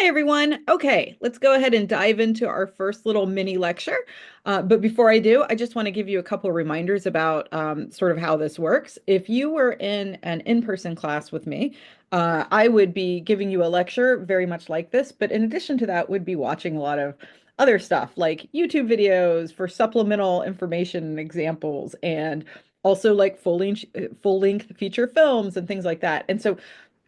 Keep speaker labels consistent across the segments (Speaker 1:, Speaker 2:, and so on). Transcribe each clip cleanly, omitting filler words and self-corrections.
Speaker 1: Hi, everyone. Okay, let's go ahead and dive into our first little mini lecture. But before I do, I just want to give you a couple reminders about sort of how this works. If you were in an in-person class with me, I would be giving you a lecture very much like this, but in addition to that, would be watching a lot of other stuff like YouTube videos for supplemental information and examples, and also like full length feature films and things like that. And so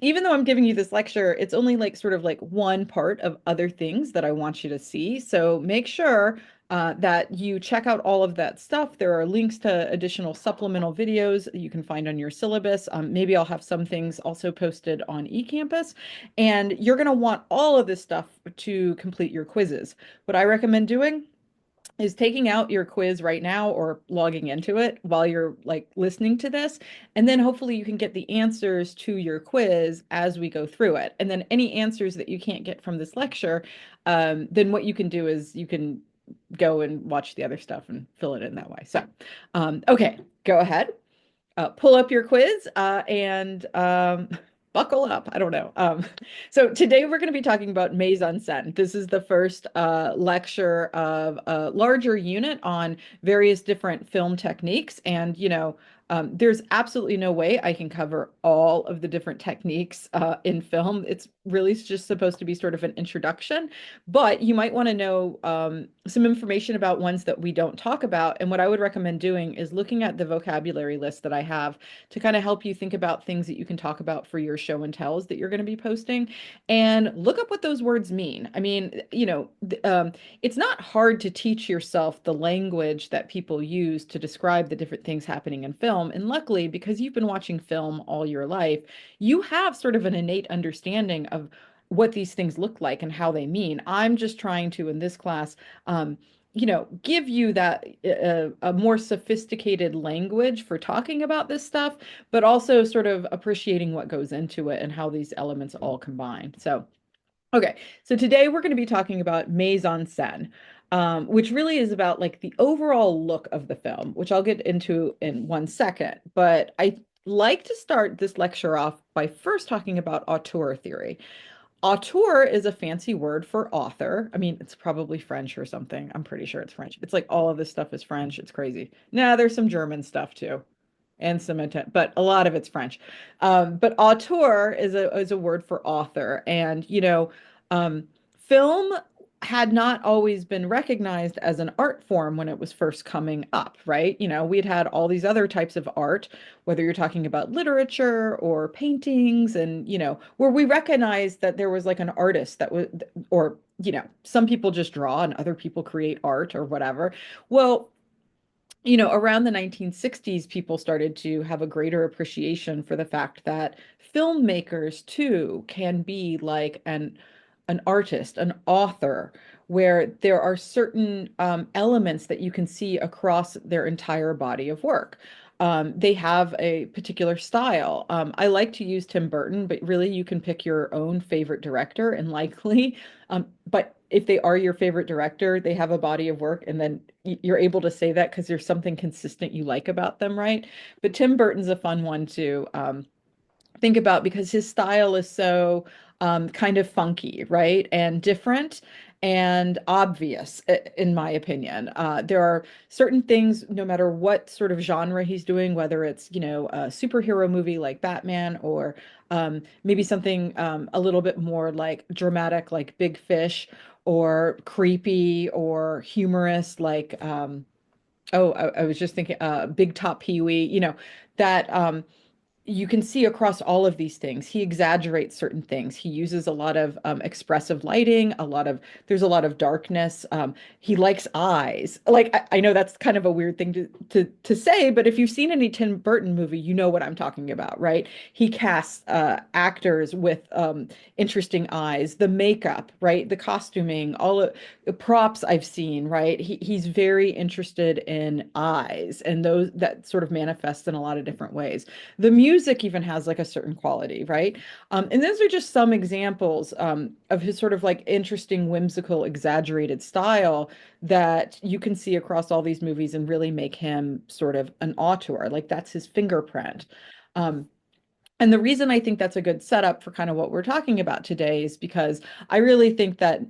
Speaker 1: even though I'm giving you this lecture, it's only like sort of like one part of other things that I want you to see. So make sure that you check out all of that stuff. There are links to additional supplemental videos you can find on your syllabus. Maybe I'll have some things also posted on eCampus. And you're going to want all of this stuff to complete your quizzes. What I recommend doing is taking out your quiz right now or logging into it while you're like listening to this. And then hopefully you can get the answers to your quiz as we go through it. And then any answers that you can't get from this lecture, then what you can do is you can go and watch the other stuff and fill it in that way. So, okay, go ahead, pull up your quiz and buckle up. I don't know. So today we're going to be talking about mise en scène. This is the first lecture of a larger unit on various different film techniques. And, there's absolutely no way I can cover all of the different techniques in film. It's really just supposed to be sort of an introduction, but you might want to know some information about ones that we don't talk about. And what I would recommend doing is looking at the vocabulary list that I have to kind of help you think about things that you can talk about for your show and tells that you're going to be posting, and look up what those words mean. I mean, it's not hard to teach yourself the language that people use to describe the different things happening in film. And luckily, because you've been watching film all your life, you have sort of an innate understanding of what these things look like and how they mean. I'm just trying to, in this class, give you that a more sophisticated language for talking about this stuff, but also sort of appreciating what goes into it and how these elements all combine. So, okay, so today we're going to be talking about mise en scène, which really is about like the overall look of the film, which I'll get into in 1 second. But I like to start this lecture off by first talking about auteur theory. Auteur is a fancy word for author. I mean, it's probably French or something. I'm pretty sure it's French. It's like all of this stuff is French. It's crazy. Nah, there's some German stuff too, and some Italian, but a lot of it's French. But auteur is a word for author, and film had not always been recognized as an art form when it was first coming up, right? We'd had all these other types of art, whether you're talking about literature or paintings, and where we recognized that there was like an artist that was, or some people just draw and other people create art or whatever. Well, around the 1960s, people started to have a greater appreciation for the fact that filmmakers too can be like an artist, an author, where there are certain elements that you can see across their entire body of work. They have a particular style. I like to use Tim Burton, but really you can pick your own favorite director, and likely, but if they are your favorite director, they have a body of work, and then you're able to say that because there's something consistent you like about them, right? But Tim Burton's a fun one to think about because his style is so kind of funky, right? And different and obvious, in my opinion. There are certain things, no matter what sort of genre he's doing, whether it's, a superhero movie like Batman, or maybe something a little bit more like dramatic, like Big Fish, or creepy or humorous, like, oh, I was just thinking, Big Top Pee-wee, that you can see across all of these things. He exaggerates certain things. He uses a lot of expressive lighting, there's a lot of darkness. He likes eyes. Like, I know that's kind of a weird thing to say, but if you've seen any Tim Burton movie, you know what I'm talking about, right? He casts actors with interesting eyes, the makeup, right? The costuming, all of the props I've seen, right? He's very interested in eyes, and those that sort of manifest in a lot of different ways. The music even has like a certain quality, right? And those are just some examples of his sort of like interesting, whimsical, exaggerated style that you can see across all these movies and really make him sort of an auteur. Like, that's his fingerprint. Um, And the reason I think that's a good setup for kind of what we're talking about today is because I really think that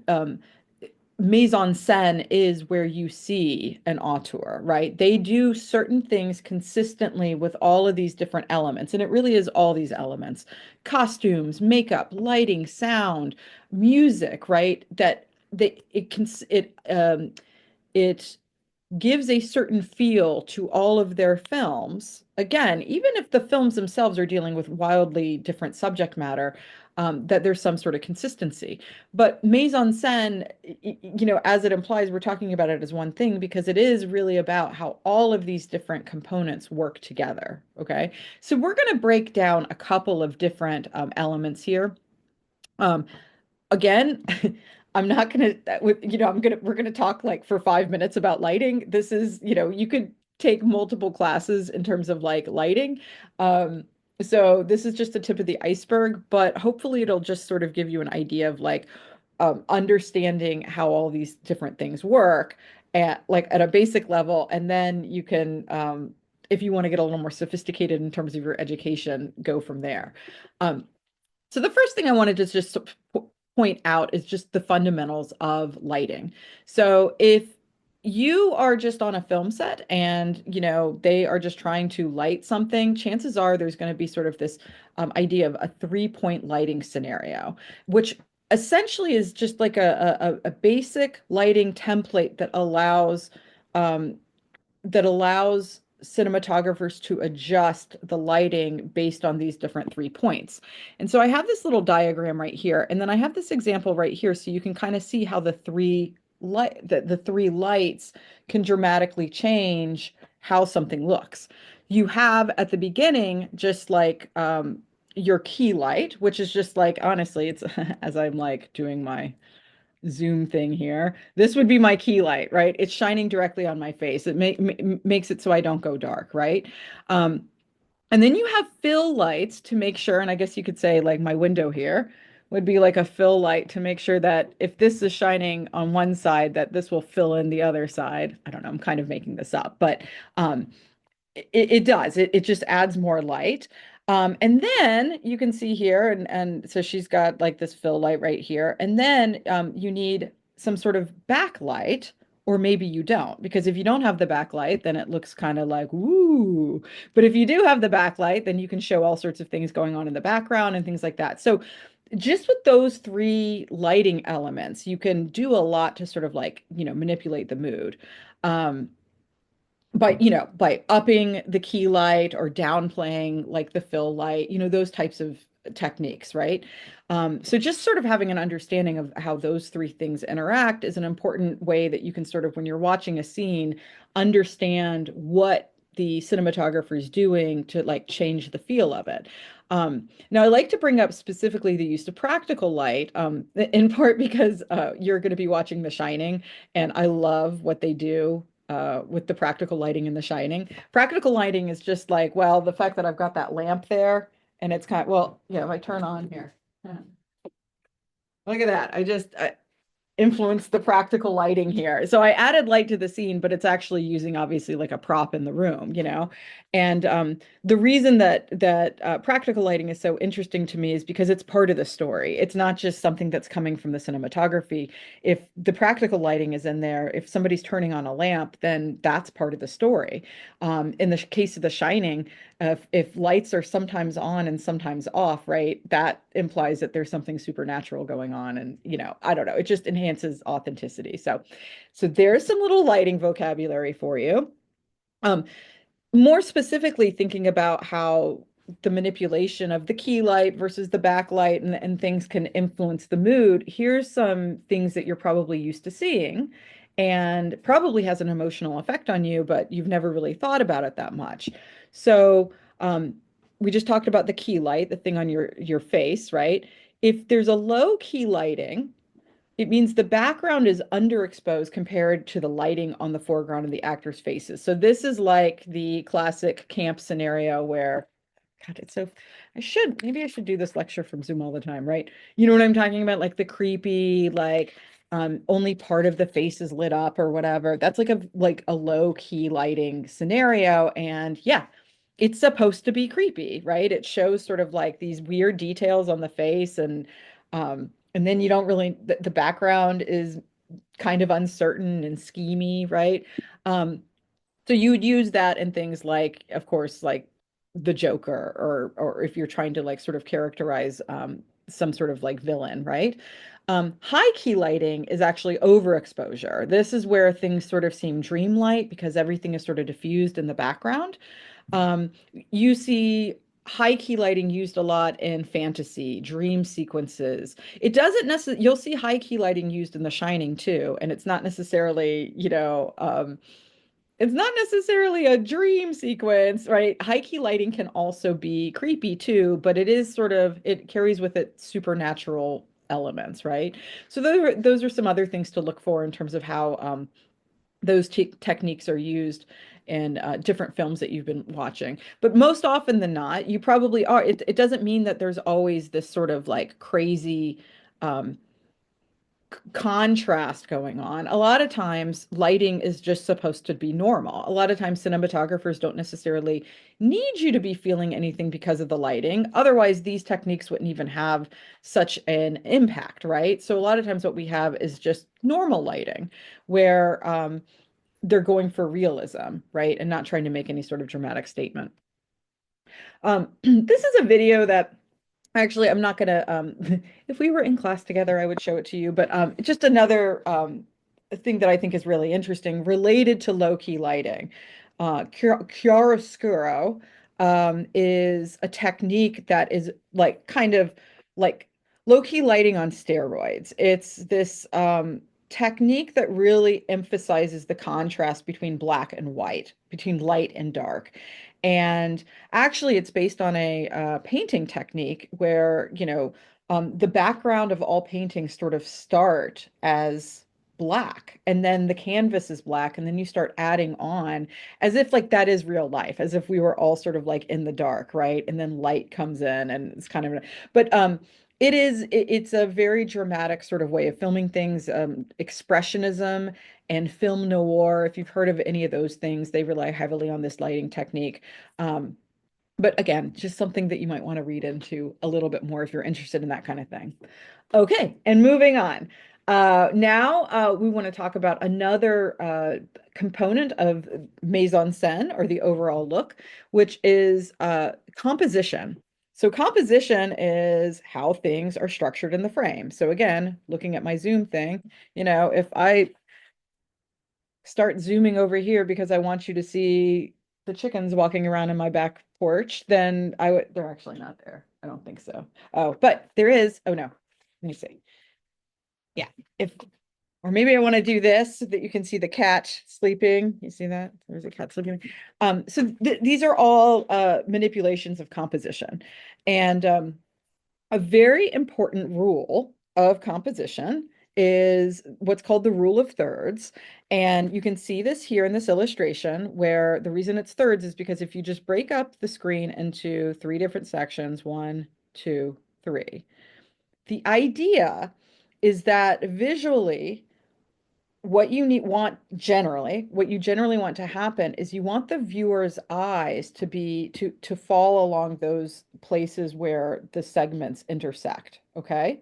Speaker 1: mise en scène is where you see an auteur, right? They do certain things consistently with all of these different elements, and it really is all these elements: costumes, makeup, lighting, sound, music, right? That it gives a certain feel to all of their films. Again, even if the films themselves are dealing with wildly different subject matter, that there's some sort of consistency. But mise en scène, as it implies, we're talking about it as one thing because it is really about how all of these different components work together. Okay. So we're going to break down a couple of different elements here. Um, Again, I'm not gonna with we're gonna talk like for 5 minutes about lighting. This is, you could take multiple classes in terms of like lighting. Um, so this is just the tip of the iceberg, but hopefully it'll just sort of give you an idea of like understanding how all these different things work at a basic level, and then you can if you want to get a little more sophisticated in terms of your education, go from there. Um, so the first thing I wanted to just point out is just the fundamentals of lighting. So if you are just on a film set and they are just trying to light something, chances are there's going to be sort of this idea of a three-point lighting scenario, which essentially is just like a basic lighting template um, that allows cinematographers to adjust the lighting based on these different 3 points. And so I have this little diagram right here, and then I have this example right here so you can kind of see how the three lights can dramatically change how something looks. You have at the beginning just like your key light, which is just like, honestly, it's as I'm like doing my Zoom thing here. This would be my key light, right? It's shining directly on my face. Makes it so I don't go dark, right? Um, and then you have fill lights to make sure, and I guess you could say like my window here would be like a fill light to make sure that if this is shining on one side, that this will fill in the other side. I don't know, I'm kind of making this up, but um, it does. It just adds more light. And then you can see here, and so she's got like this fill light right here. And then you need some sort of backlight, or maybe you don't, because if you don't have the backlight, then it looks kind of like, woo. But if you do have the backlight, then you can show all sorts of things going on in the background and things like that. So just with those three lighting elements, you can do a lot to sort of like, manipulate the mood. Um, by upping the key light or downplaying like the fill light, those types of techniques, right? So just sort of having an understanding of how those three things interact is an important way that you can sort of, when you're watching a scene, understand what the cinematographer is doing to like change the feel of it. Now, I like to bring up specifically the use of practical light, in part because you're going to be watching The Shining, and I love what they do with the practical lighting in The Shining. Practical lighting is just like, well, the fact that I've got that lamp there and it's kind of, well, yeah, if I turn on here, look at that. I influence the practical lighting here. So I added light to the scene, but it's actually using obviously like a prop in the room. And the reason that practical lighting is so interesting to me is because it's part of the story. It's not just something that's coming from the cinematography. If the practical lighting is in there, if somebody's turning on a lamp, then that's part of the story. In the case of The Shining, if lights are sometimes on and sometimes off, right, that implies that there's something supernatural going on. And, I don't know, it just enhances authenticity. So there's some little lighting vocabulary for you. Um, More specifically, thinking about how the manipulation of the key light versus the backlight and things can influence the mood, here's some things that you're probably used to seeing and probably has an emotional effect on you, but you've never really thought about it that much. So, we just talked about the key light, the thing on your face, right? If there's a low key lighting, it means the background is underexposed compared to the lighting on the foreground of the actors' faces. So this is like the classic camp scenario where, God, maybe I should do this lecture from Zoom all the time, right? You know what I'm talking about? Like the creepy, like only part of the face is lit up or whatever. That's like a low key lighting scenario. And yeah, it's supposed to be creepy, right? It shows sort of like these weird details on the face, and then you don't really the background is kind of uncertain and schemy, right? Um, so you would use that in things like, of course, like the Joker, or if you're trying to like sort of characterize some sort of like villain, right? High key lighting is actually overexposure. This is where things sort of seem dreamlike because everything is sort of diffused in the background. You see high key lighting used a lot in fantasy, dream sequences. It doesn't necessarily, you'll see high key lighting used in The Shining too, and it's not necessarily, it's not necessarily a dream sequence, right? High key lighting can also be creepy too, but it is sort of, it carries with it supernatural elements, right? So those are some other things to look for in terms of how those te techniques are used in different films that you've been watching. But most often than not, you probably are. It doesn't mean that there's always this sort of like crazy um, contrast going on. A lot of times, lighting is just supposed to be normal. A lot of times, cinematographers don't necessarily need you to be feeling anything because of the lighting. Otherwise, these techniques wouldn't even have such an impact, right? So, a lot of times, what we have is just normal lighting where they're going for realism, right? And not trying to make any sort of dramatic statement. This is a video that actually I'm not gonna if we were in class together, I would show it to you, but just another thing that I think is really interesting related to low-key lighting. Chiaroscuro is a technique that is like kind of like low-key lighting on steroids. It's this technique that really emphasizes the contrast between black and white, between light and dark. And actually, it's based on a painting technique where, the background of all paintings sort of start as black, and then the canvas is black, and then you start adding on as if like that is real life, as if we were all sort of like in the dark, right? And then light comes in, and it's kind of, but it's a very dramatic sort of way of filming things. Expressionism and film noir, if you've heard of any of those things, they rely heavily on this lighting technique. Um, but again, just something that you might want to read into a little bit more if you're interested in that kind of thing. Okay, and moving on. Now we want to talk about another component of mise en scène, or the overall look, which is composition. So composition is how things are structured in the frame. So again, looking at my Zoom thing, if I start zooming over here because I want you to see the chickens walking around in my back porch, then they're actually not there. I don't think so. Oh, but there is. Oh no. Let me see. Yeah. If, or maybe I want to do this so that you can see the cat sleeping. You see that? There's a cat sleeping. So these are all manipulations of composition. And a very important rule of composition is what's called the rule of thirds. And you can see this here in this illustration, where the reason it's thirds is because if you just break up the screen into three different sections, one, two, three, the idea is that visually, what you generally want to happen is you want the viewer's eyes to fall along those places where the segments intersect, okay?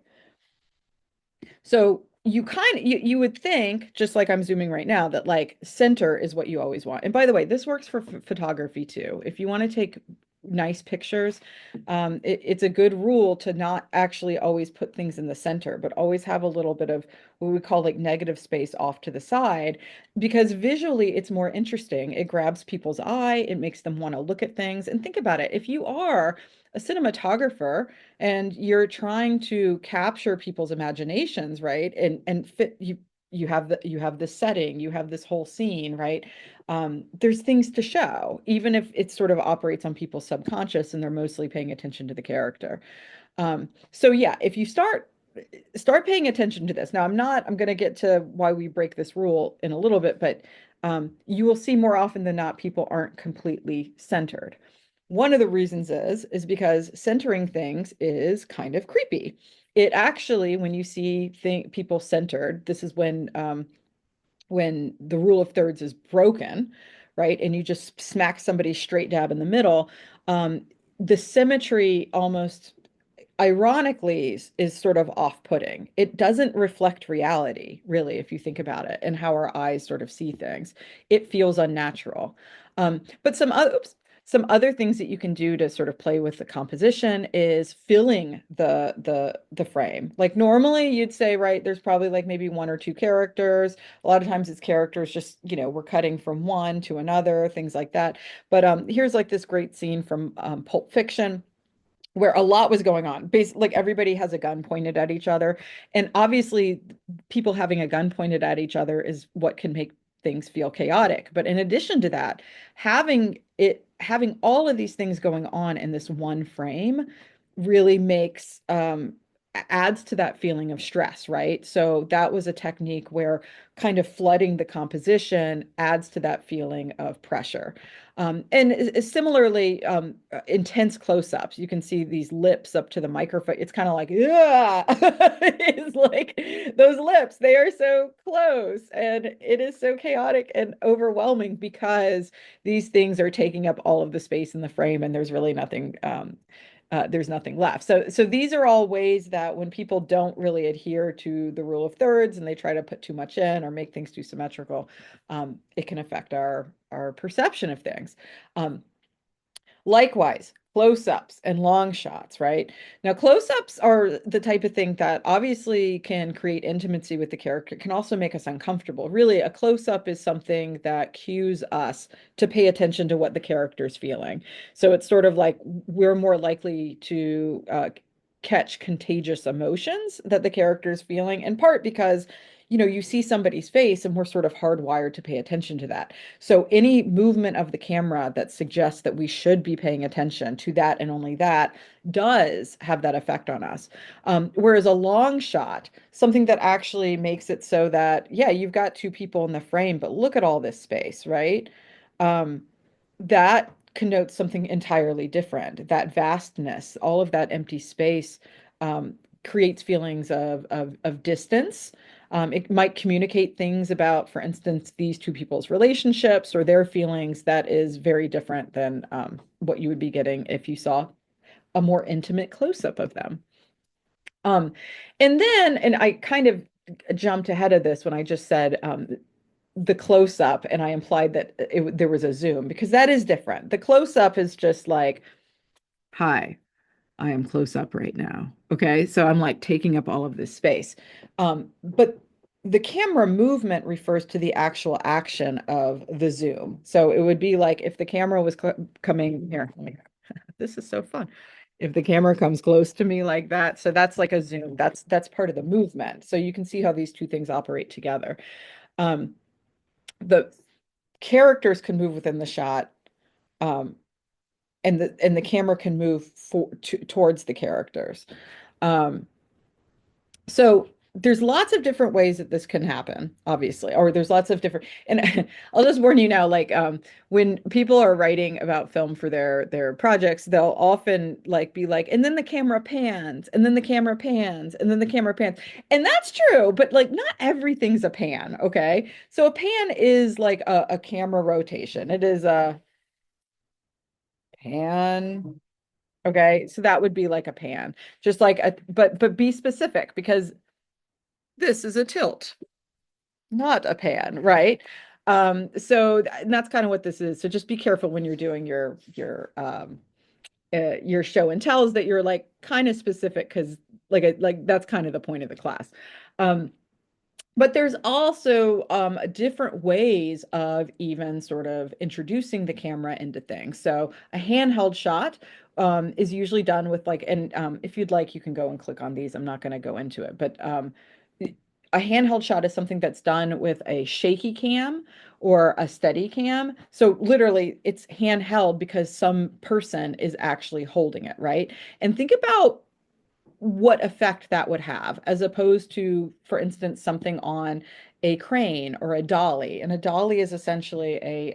Speaker 1: So you would think, just like I'm zooming right now, that like center is what you always want. And by the way, this works for photography too. If you want to take nice pictures, it's a good rule to not actually always put things in the center, but always have a little bit of what we call like negative space off to the side, because visually it's more interesting. It grabs people's eye, it makes them want to look at things. And think about it, if you are a cinematographer and you're trying to capture people's imaginations, right? And fit you have this setting, you have this whole scene, right? There's things to show, even if it sort of operates on people's subconscious and they're mostly paying attention to the character. So yeah, if you start paying attention to this. Now, I'm going to get to why we break this rule in a little bit, but you will see more often than not, people aren't completely centered. One of the reasons is because centering things is kind of creepy. It actually, when you see people centered, this is when the rule of thirds is broken, right? And you just smack somebody straight dab in the middle, the symmetry almost ironically is sort of off-putting. It doesn't reflect reality, really, if you think about it and how our eyes sort of see things. It feels unnatural. But some other things that you can do to sort of play with the composition is filling the frame. Like normally you'd say, right, there's probably like maybe one or two characters. A lot of times it's characters just, we're cutting from one to another, things like that. But here's like this great scene from Pulp Fiction where a lot was going on. Basically, like everybody has a gun pointed at each other. And obviously, people having a gun pointed at each other is what can make things feel chaotic. But in addition to that, having all of these things going on in this one frame really makes adds to that feeling of stress, right? So that was a technique where kind of flooding the composition adds to that feeling of pressure. And similarly, intense close-ups. You can see these lips up to the microphone. It's kind of like, yeah, it's like those lips, they are so close. And it is so chaotic and overwhelming because these things are taking up all of the space in the frame and there's really nothing there's nothing left. So these are all ways that when people don't really adhere to the rule of thirds and they try to put too much in or make things too symmetrical, it can affect our perception of things. Likewise, close-ups and long shots, right? Now, close-ups are the type of thing that obviously can create intimacy with the character, can also make us uncomfortable. Really, a close-up is something that cues us to pay attention to what the character's feeling. So it's sort of like we're more likely to catch contagious emotions that the character's feeling, in part because you see somebody's face and we're sort of hardwired to pay attention to that. So any movement of the camera that suggests that we should be paying attention to that and only that does have that effect on us. Whereas a long shot, something that actually makes it so that, yeah, you've got two people in the frame, but look at all this space, right? Um, that connotes something entirely different. That vastness, all of that empty space, creates feelings of distance. It might communicate things about, for instance, these two people's relationships or their feelings that is very different than what you would be getting if you saw a more intimate close-up of them. Um, and I kind of jumped ahead of this when I just said the close up and I implied that there was a zoom because that is different. The close up is just like, hi, I am close up right now. Okay. So I'm like taking up all of this space. But the camera movement refers to the actual action of the zoom. So it would be like if the camera was coming here, this is so fun. If the camera comes close to me like that, so that's like a zoom. That's part of the movement. So you can see how these two things operate together. Um, the characters can move within the shot, um, and the camera can move towards the characters. Um, so there's lots of different ways that this can happen, obviously, or there's lots of different, and I'll just warn you now, like when people are writing about film for their projects, they'll often like be like, and then the camera pans, and then the camera pans, and then the camera pans. And that's true, but like not everything's a pan, okay? So a pan is like a camera rotation. It is a pan. Okay, so that would be like a pan, just like a, but be specific because this is a tilt, not a pan, right? And that's kind of what this is. So just be careful when you're doing your show and tells that you're like kind of specific because like that's kind of the point of the class. Um, but there's also different ways of even sort of introducing the camera into things. So a handheld shot is usually done with like, and if you'd like, you can go and click on these. I'm not going to go into it, but a handheld shot is something that's done with a shaky cam or a steady cam. So literally it's handheld because some person is actually holding it, right? And think about what effect that would have, as opposed to, for instance, something on a crane or a dolly. And a dolly is essentially a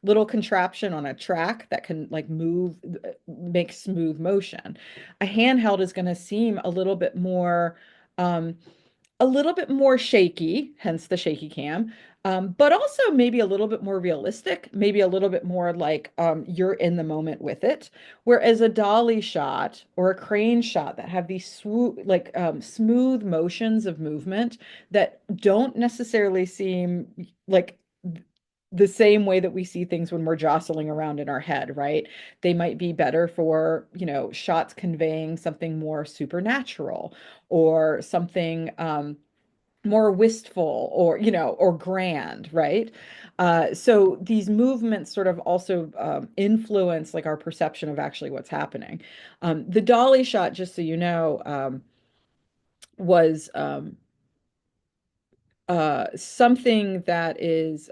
Speaker 1: little contraption on a track that can like move, make smooth motion. A handheld is going to seem um, a little bit more shaky, hence the shaky cam, but also maybe a little bit more realistic, maybe a little bit more like you're in the moment with it. Whereas a dolly shot or a crane shot that have these smooth motions of movement that don't necessarily seem like the same way that we see things when we're jostling around in our head, right? They might be better for, shots conveying something more supernatural or something more wistful or, or grand, right? So these movements sort of also influence like our perception of actually what's happening. The dolly shot, just so you know, was something that is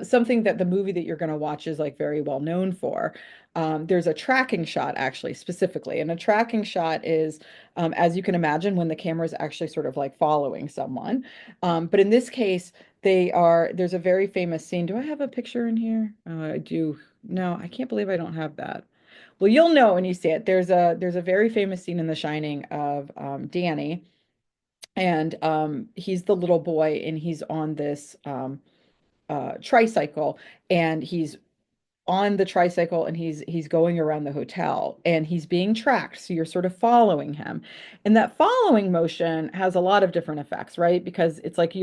Speaker 1: something that the movie that you're going to watch is like very well known for. There's a tracking shot actually specifically, and a tracking shot is, as you can imagine, when the camera is actually sort of like following someone. But in this case, there's a very famous scene. Do I have a picture in here? I do. No, I can't believe I don't have that. Well, you'll know when you see it. There's a very famous scene in The Shining of Danny, and he's the little boy and he's on this tricycle, and he's on the tricycle and he's going around the hotel and he's being tracked, so you're sort of following him, and that following motion has a lot of different effects, right? Because it's like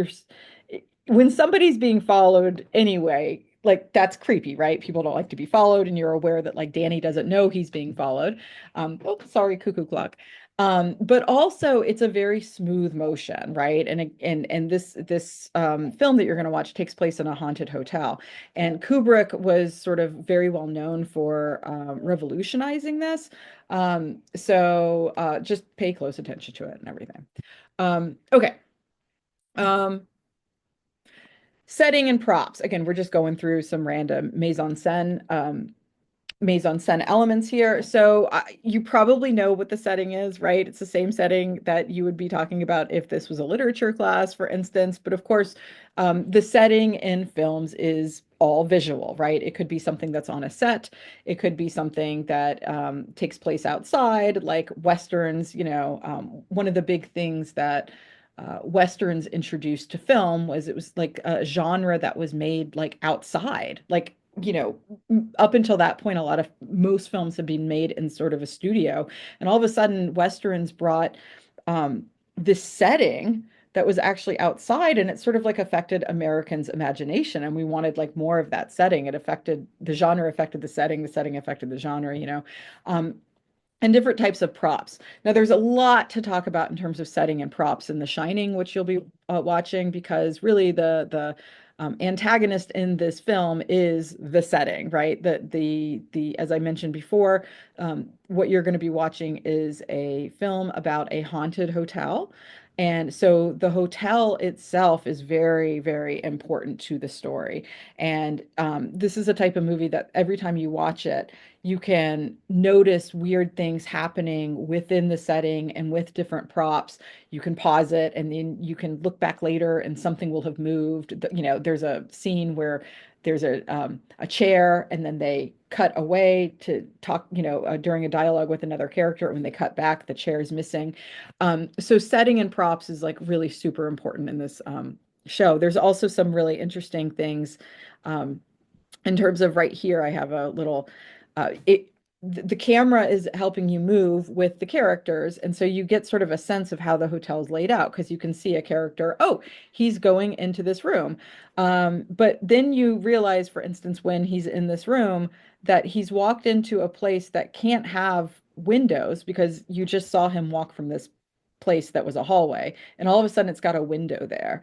Speaker 1: when somebody's being followed anyway, like that's creepy, right? People don't like to be followed, and you're aware that like Danny doesn't know he's being followed. Oh, sorry, cuckoo clock. But also it's a very smooth motion, right? And this film that you're going to watch takes place in a haunted hotel, and Kubrick was sort of very well known for revolutionizing this. So just pay close attention to it and everything. Okay. Um, Setting and props. Again, we're just going through some random mise en scène elements here. So you probably know what the setting is, right? It's the same setting that you would be talking about if this was a literature class, for instance. But of course, the setting in films is all visual, right? It could be something that's on a set. It could be something that takes place outside, like Westerns. One of the big things that Westerns introduced to film was it was like a genre that was made like outside, like up until that point, most films have been made in sort of a studio, and all of a sudden, Westerns brought um, this setting that was actually outside, and it sort of like affected Americans' imagination, and we wanted like more of that setting. It affected the genre, affected the setting affected the genre. Um, and different types of props. Now, there's a lot to talk about in terms of setting and props in The Shining, which you'll be watching, because really the antagonist in this film is the setting, right? The as I mentioned before, what you're going to be watching is a film about a haunted hotel. And so the hotel itself is very, very important to the story. And this is a type of movie that every time you watch it, you can notice weird things happening within the setting and with different props. You can pause it and then you can look back later and something will have moved. There's a scene where there's a chair and then they cut away to talk, during a dialogue with another character. When they cut back, the chair is missing. So setting and props is like really super important in this show. There's also some really interesting things. Um, in terms of right here, I have a little the camera is helping you move with the characters, and so you get sort of a sense of how the hotel is laid out because you can see a character, oh, he's going into this room. But then you realize, for instance, when he's in this room, that he's walked into a place that can't have windows because you just saw him walk from this place that was a hallway, and all of a sudden it's got a window there.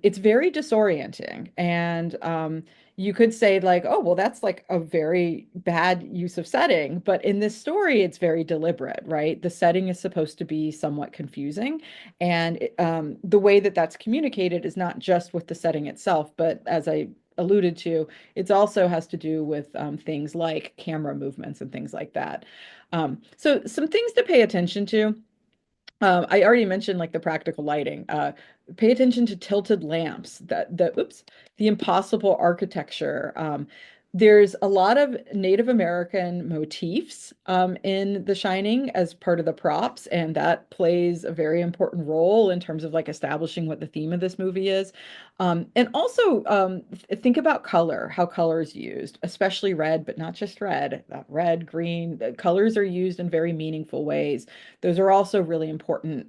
Speaker 1: It's very disorienting, and you could say like, oh, well, that's like a very bad use of setting. But in this story, it's very deliberate, right? The setting is supposed to be somewhat confusing. And the way that that's communicated is not just with the setting itself, but as I alluded to, it also has to do with things like camera movements and things like that. So some things to pay attention to. I already mentioned like the practical lighting. Pay attention to tilted lamps, the impossible architecture. There's a lot of Native American motifs in The Shining as part of the props, and that plays a very important role in terms of like establishing what the theme of this movie is. And also think about color, how color is used, especially red, but not just red. Red, green, the colors are used in very meaningful ways. Those are also really important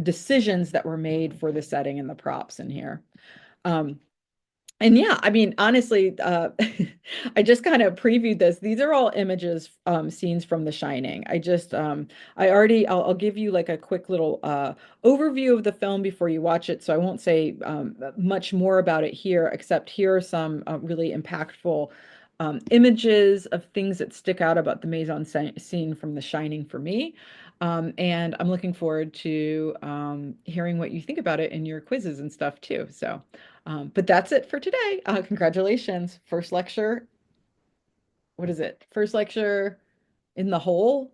Speaker 1: decisions that were made for the setting and the props in here. Um, and yeah, I mean, honestly, I just kind of previewed this. These are all images, scenes from The Shining. I'll give you like a quick little overview of the film before you watch it. So I won't say much more about it here, except here are some really impactful images of things that stick out about the scene from The Shining for me. And I'm looking forward to hearing what you think about it in your quizzes and stuff too. So. But that's it for today. Congratulations. First lecture. What is it? First lecture in the hole?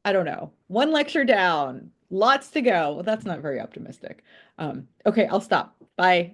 Speaker 1: I don't know. One lecture down. Lots to go. Well, that's not very optimistic. Okay, I'll stop. Bye.